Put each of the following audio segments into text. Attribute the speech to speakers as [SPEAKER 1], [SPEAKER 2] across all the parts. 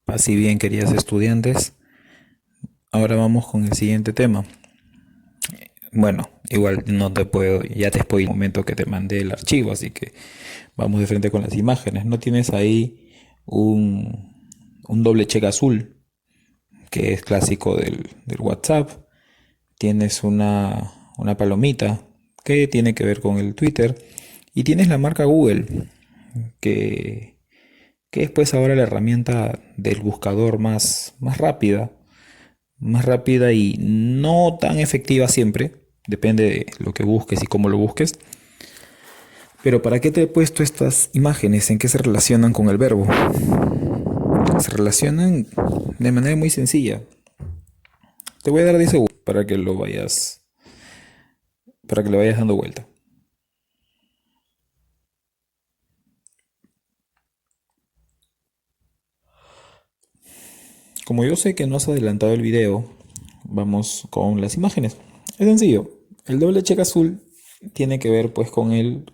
[SPEAKER 1] Así bien, queridos estudiantes, ahora vamos con el siguiente tema. Bueno, igual no te puedo, ya te spoilé el momento que te mandé el archivo, así que vamos de frente con las imágenes. ¿No tienes ahí un doble check azul, que es clásico del WhatsApp? Tienes una palomita, que tiene que ver con el Twitter, y tienes la marca Google, que, que es pues ahora la herramienta del buscador más rápida y no tan efectiva siempre, depende de lo que busques y cómo lo busques. Pero ¿para qué te he puesto estas imágenes? ¿En qué se relacionan con el verbo? Se relacionan de manera muy sencilla. Te voy a dar 10 segundos para que le vayas dando vuelta. Como yo sé que no has adelantado el video, vamos con las imágenes. Es sencillo. El doble check azul tiene que ver pues con el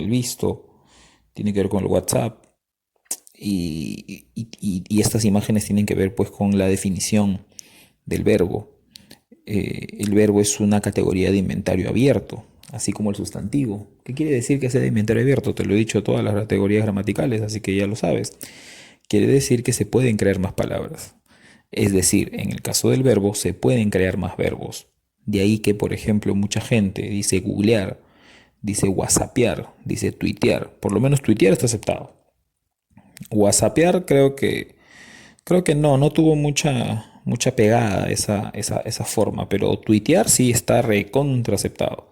[SPEAKER 1] visto, tiene que ver con el WhatsApp. Y estas imágenes tienen que ver pues con la definición del verbo. El verbo es una categoría de inventario abierto, así como el sustantivo. ¿Qué quiere decir que sea de inventario abierto? Te lo he dicho todas las categorías gramaticales, así que ya lo sabes. Quiere decir que se pueden crear más palabras. Es decir, en el caso del verbo se pueden crear más verbos. De ahí que, por ejemplo, mucha gente dice googlear, dice whatsappear, dice tuitear. Por lo menos tuitear está aceptado. Whatsappear creo que no tuvo mucha pegada esa forma, pero tuitear sí está recontra aceptado.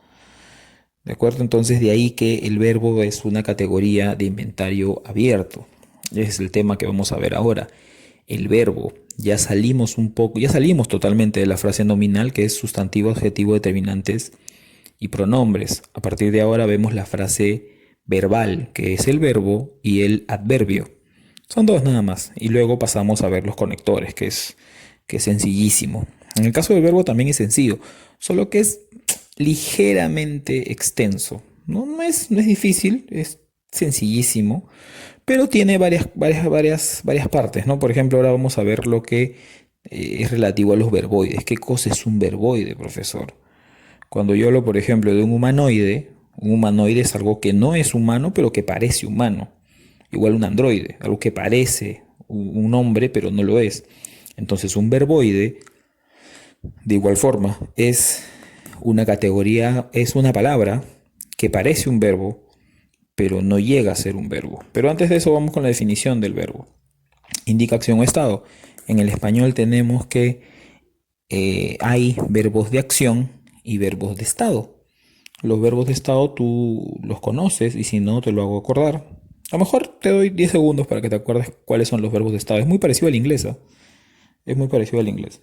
[SPEAKER 1] ¿De acuerdo? Entonces de ahí que el verbo es una categoría de inventario abierto. Ese es el tema que vamos a ver ahora. El verbo. Ya salimos un poco, ya salimos totalmente de la frase nominal que es sustantivo, adjetivo, determinantes y pronombres. A partir de ahora vemos la frase verbal, que es el verbo y el adverbio. Son dos nada más. Y luego pasamos a ver los conectores, que es sencillísimo. En el caso del verbo también es sencillo, solo que es ligeramente extenso. No es difícil, es sencillísimo, pero tiene varias partes, ¿no? Por ejemplo, ahora vamos a ver lo que es relativo a los verboides. ¿Qué cosa es un verboide, profesor? Cuando yo hablo, por ejemplo, de un humanoide es algo que no es humano, pero que parece humano. Igual un androide, algo que parece un hombre, pero no lo es. Entonces, un verboide, de igual forma, es una categoría, es una palabra que parece un verbo, pero no llega a ser un verbo. Pero antes de eso, vamos con la definición del verbo. Indica acción o estado. En el español tenemos que hay verbos de acción y verbos de estado. Los verbos de estado tú los conoces y si no te lo hago acordar. A lo mejor te doy 10 segundos para que te acuerdes cuáles son los verbos de estado. Es muy parecido al inglés, ¿ah? Es muy parecido al inglés.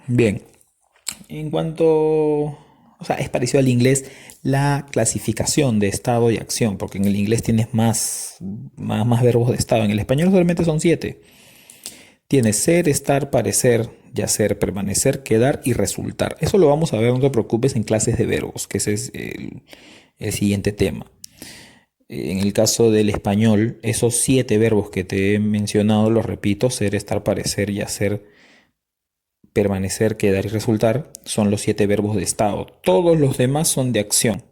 [SPEAKER 1] Bien, en cuanto, o sea, es parecido al inglés la clasificación de estado y acción, porque en el inglés tienes más verbos de estado. En el español solamente son 7. Tienes ser, estar, parecer, yacer, permanecer, quedar y resultar. Eso lo vamos a ver, no te preocupes, en clases de verbos, que ese es el siguiente tema. En el caso del español, esos 7 verbos que te he mencionado, los repito: ser, estar, parecer, yacer, permanecer, quedar y resultar, son los 7 verbos de estado. Todos los demás son de acción.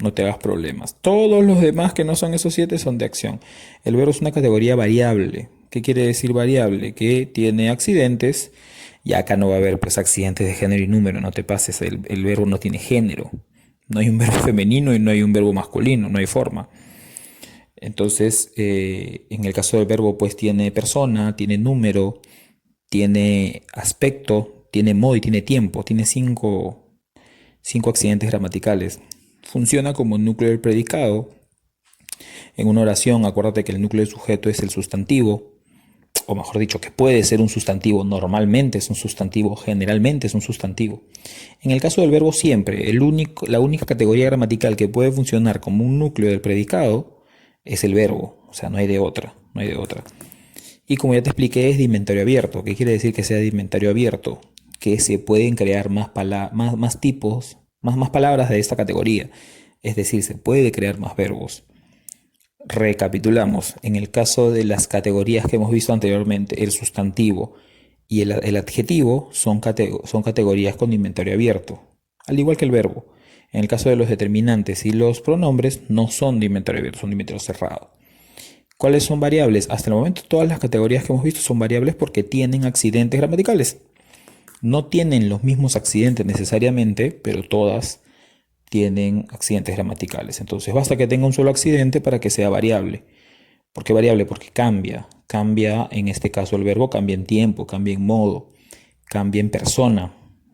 [SPEAKER 1] No te hagas problemas. Todos los demás que no son esos 7 son de acción. El verbo es una categoría variable. ¿Qué quiere decir variable? Que tiene accidentes. Y acá no va a haber pues accidentes de género y número. No te pases. El verbo no tiene género. No hay un verbo femenino y no hay un verbo masculino. No hay forma. Entonces, en el caso del verbo, pues tiene persona, tiene número, tiene aspecto, tiene modo y tiene tiempo. Tiene cinco accidentes gramaticales. Funciona como núcleo del predicado. En una oración, acuérdate que el núcleo del sujeto es el sustantivo, o mejor dicho, que puede ser un sustantivo, normalmente es un sustantivo, generalmente es un sustantivo. En el caso del verbo siempre, la única categoría gramatical que puede funcionar como un núcleo del predicado es el verbo, o sea, no hay de otra, no hay de otra. Y como ya te expliqué, es de inventario abierto. ¿Qué quiere decir que sea de inventario abierto? Que se pueden crear más tipos, más palabras de esta categoría. Es decir, se puede crear más verbos. Recapitulamos, en el caso de las categorías que hemos visto anteriormente, el sustantivo y el adjetivo son categorías con inventario abierto, al igual que el verbo. En el caso de los determinantes y los pronombres no son de inventario abierto, son de inventario cerrado. ¿Cuáles son variables? Hasta el momento todas las categorías que hemos visto son variables porque tienen accidentes gramaticales. No tienen los mismos accidentes necesariamente, pero todas tienen accidentes gramaticales. Entonces basta que tenga un solo accidente para que sea variable. ¿Por qué variable? Porque cambia. Cambia, en este caso el verbo cambia en tiempo, cambia en modo, cambia en persona.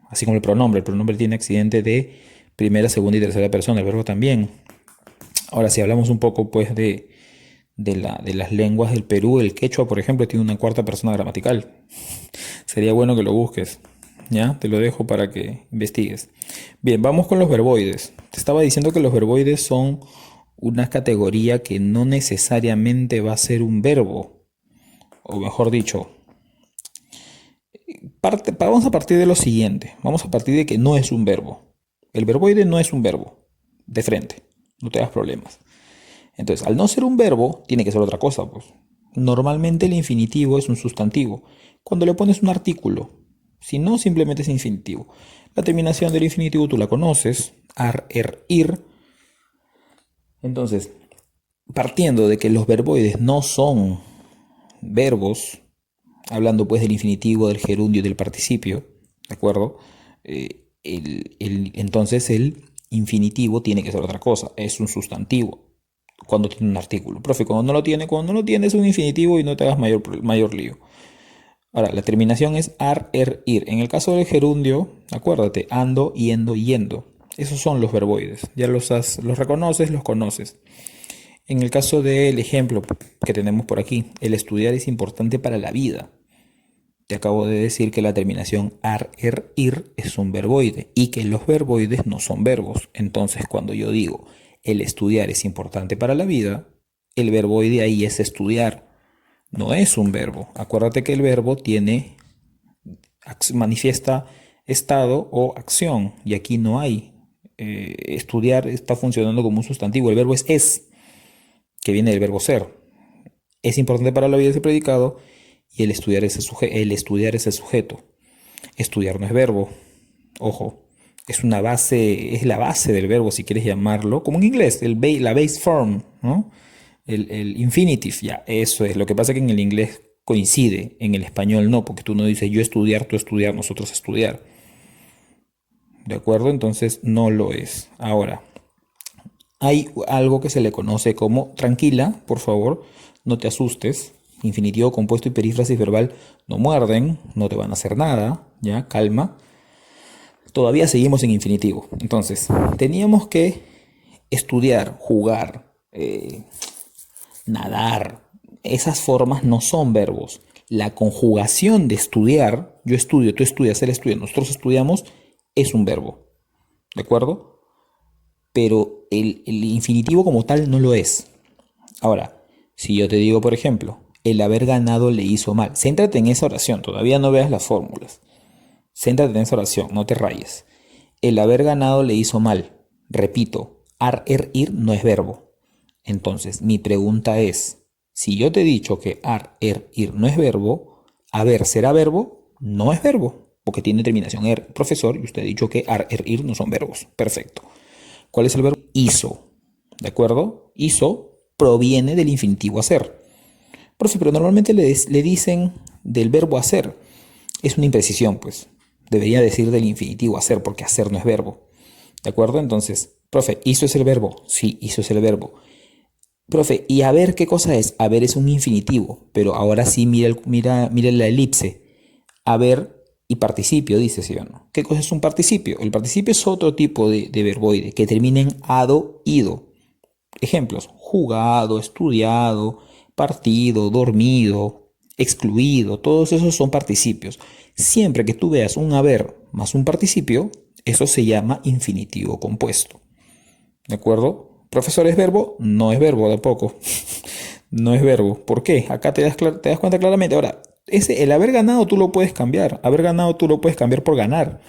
[SPEAKER 1] Así como el pronombre. El pronombre tiene accidente de primera, segunda y tercera persona. El verbo también. Ahora, si hablamos un poco pues de las lenguas del Perú, el quechua, por ejemplo, tiene una cuarta persona gramatical. Sería bueno que lo busques. ¿Ya? Te lo dejo para que investigues. Bien, vamos con los verboides. Te estaba diciendo que los verboides son una categoría que no necesariamente va a ser un verbo. O mejor dicho, vamos a partir de lo siguiente. Vamos a partir de que no es un verbo. El verboide no es un verbo. De frente. No te hagas problemas. Entonces, al no ser un verbo, tiene que ser otra cosa, pues. Normalmente el infinitivo es un sustantivo. Cuando le pones un artículo, si no, simplemente es infinitivo. La terminación del infinitivo tú la conoces, ar, er, ir. Entonces, partiendo de que los verboides no son verbos, hablando pues del infinitivo, del gerundio y del participio, ¿de acuerdo? Entonces el infinitivo tiene que ser otra cosa, es un sustantivo cuando tiene un artículo. Profe, cuando no lo tiene es un infinitivo y no te hagas mayor lío. Ahora, la terminación es ar, er, ir. En el caso del gerundio, acuérdate, ando, yendo, yendo. Esos son los verboides. Ya los reconoces, los conoces. En el caso del ejemplo que tenemos por aquí, el estudiar es importante para la vida. Te acabo de decir que la terminación ar, er, ir es un verboide y que los verboides no son verbos. Entonces, cuando yo digo el estudiar es importante para la vida, el verboide ahí es estudiar. No es un verbo. Acuérdate que el verbo manifiesta estado o acción y aquí no hay. Estudiar está funcionando como un sustantivo. El verbo es, que viene del verbo ser. Es importante para la vida ese predicado y el estudiar es el sujeto. Estudiar no es verbo. Ojo. Es una base, es la base del verbo si quieres llamarlo, como en inglés, la base form, ¿no? El infinitive, ya, eso es. Lo que pasa es que en el inglés coincide, en el español no, porque tú no dices yo estudiar, tú estudiar, nosotros estudiar. ¿De acuerdo? Entonces no lo es. Ahora, hay algo que se le conoce como tranquila, por favor, no te asustes. Infinitivo, compuesto y perífrasis verbal no muerden, no te van a hacer nada, ya, calma. Todavía seguimos en infinitivo. Entonces, teníamos que estudiar, jugar, nadar. Esas formas no son verbos. La conjugación de estudiar, yo estudio, tú estudias, él estudia, nosotros estudiamos, es un verbo. ¿De acuerdo? Pero el infinitivo como tal no lo es. Ahora, si yo te digo, por ejemplo, el haber ganado le hizo mal, céntrate en esa oración, todavía no veas las fórmulas. Céntrate en esa oración, no te rayes. El haber ganado le hizo mal. Repito, ar, er, ir no es verbo. Entonces, mi pregunta es, si yo te he dicho que ar, er, ir no es verbo, haber será verbo, no es verbo, porque tiene terminación er, profesor, y usted ha dicho que ar, er, ir no son verbos. Perfecto. ¿Cuál es el verbo? Hizo. ¿De acuerdo? Hizo proviene del infinitivo hacer. Profe, pero normalmente le dicen del verbo hacer. Es una imprecisión, pues. Debería decir del infinitivo hacer, porque hacer no es verbo. ¿De acuerdo? Entonces, profe, ¿hizo es el verbo? Sí, hizo es el verbo. Profe, ¿y haber qué cosa es? Haber es un infinitivo, pero ahora sí mira la elipse. Haber y participio, dice, ¿sí o no? ¿Qué cosa es un participio? El participio es otro tipo de verboide que termina en ado, ido. Ejemplos, jugado, estudiado, partido, dormido, excluido, todos esos son participios. Siempre que tú veas un haber más un participio, eso se llama infinitivo compuesto. ¿De acuerdo? Profesor, ¿es verbo? No es verbo tampoco. No es verbo. ¿Por qué? Acá te das cuenta claramente. Ahora, el haber ganado tú lo puedes cambiar. Haber ganado tú lo puedes cambiar por ganar.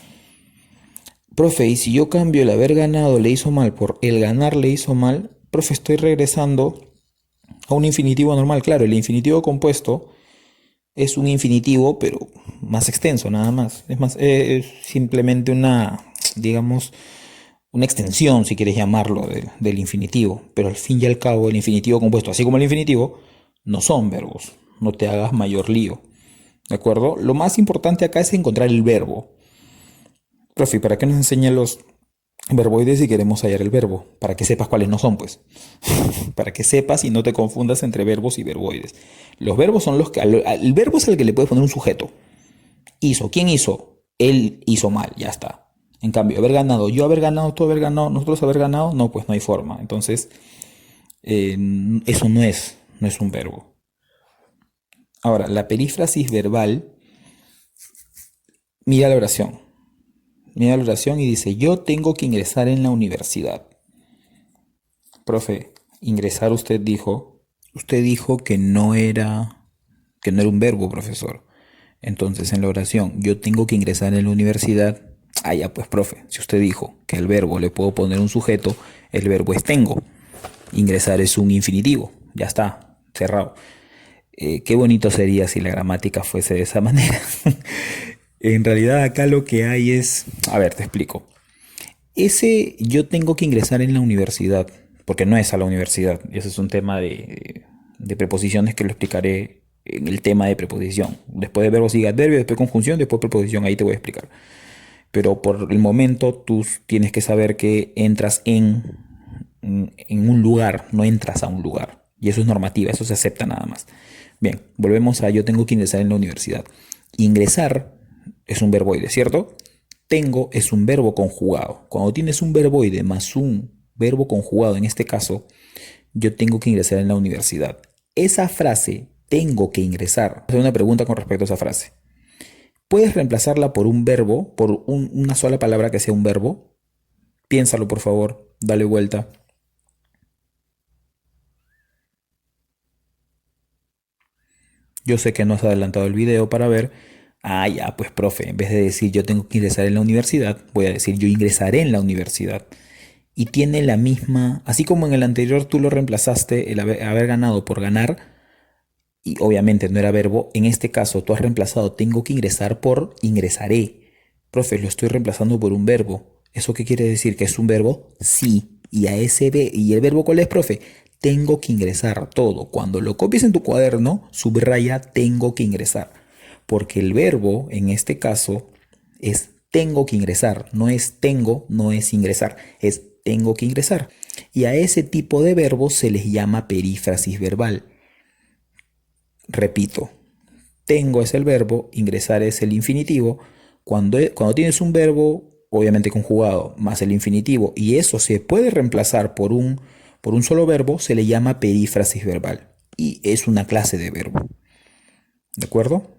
[SPEAKER 1] Profe, y si yo cambio el haber ganado le hizo mal por el ganar le hizo mal, profe, estoy regresando a un infinitivo normal. Claro, el infinitivo compuesto es un infinitivo, pero más extenso, nada más. Es más, es simplemente una, digamos, una extensión, si quieres llamarlo, del infinitivo. Pero al fin y al cabo, el infinitivo compuesto, así como el infinitivo, no son verbos. No te hagas mayor lío. ¿De acuerdo? Lo más importante acá es encontrar el verbo. Profe, ¿para qué nos enseña los verboides si queremos hallar el verbo? Para que sepas cuáles no son, pues. Para que sepas y no te confundas entre verbos y verboides. Los verbos son los que... El verbo es el que le puedes poner un sujeto. Hizo. ¿Quién hizo? Él hizo mal, ya está. En cambio, haber ganado, yo haber ganado, tú haber ganado, nosotros haber ganado, no, pues no hay forma. Entonces, eso no es un verbo. Ahora, la perífrasis verbal, mira la oración. Mira la oración y dice, yo tengo que ingresar en la universidad. Profe, ingresar usted dijo que no era un verbo, profesor. Entonces, en la oración, yo tengo que ingresar en la universidad. Ah, ya, pues, profe, si usted dijo que al verbo le puedo poner un sujeto, el verbo es tengo. Ingresar es un infinitivo. Ya está, cerrado. Qué bonito sería si la gramática fuese de esa manera. En realidad acá lo que hay es, a ver, te explico. Ese yo tengo que ingresar en la universidad, porque no es a la universidad, y ese es un tema de preposiciones que lo explicaré en el tema de preposición. Después de verbo sigue adverbio, después conjunción, después preposición, ahí te voy a explicar. Pero por el momento tú tienes que saber que entras en un lugar, no entras a un lugar. Y eso es normativa, eso se acepta nada más. Bien, volvemos a yo tengo que ingresar en la universidad. Ingresar es un verboide, ¿cierto? Tengo es un verbo conjugado. Cuando tienes un verboide más un verbo conjugado, en este caso, yo tengo que ingresar en la universidad. Esa frase, tengo que ingresar. Hacer una pregunta con respecto a esa frase. ¿Puedes reemplazarla por un verbo, por una sola palabra que sea un verbo? Piénsalo, por favor. Dale vuelta. Yo sé que no has adelantado el video para ver. Ah, ya, pues profe, en vez de decir yo tengo que ingresar en la universidad, voy a decir yo ingresaré en la universidad. Y tiene la misma, así como en el anterior tú lo reemplazaste, el haber ganado por ganar, y obviamente no era verbo, en este caso tú has reemplazado tengo que ingresar por ingresaré. Profe, lo estoy reemplazando por un verbo. ¿Eso qué quiere decir? ¿Que es un verbo? Sí. Y a ese ¿y el verbo cuál es, profe? Tengo que ingresar todo. Cuando lo copies en tu cuaderno, subraya tengo que ingresar. Porque el verbo, en este caso, es tengo que ingresar. No es tengo, no es ingresar. Es tengo que ingresar. Y a ese tipo de verbos se les llama perífrasis verbal. Repito, tengo es el verbo, ingresar es el infinitivo. Cuando tienes un verbo, obviamente conjugado, más el infinitivo, y eso se puede reemplazar por un solo verbo, se le llama perífrasis verbal. Y es una clase de verbo. ¿De acuerdo?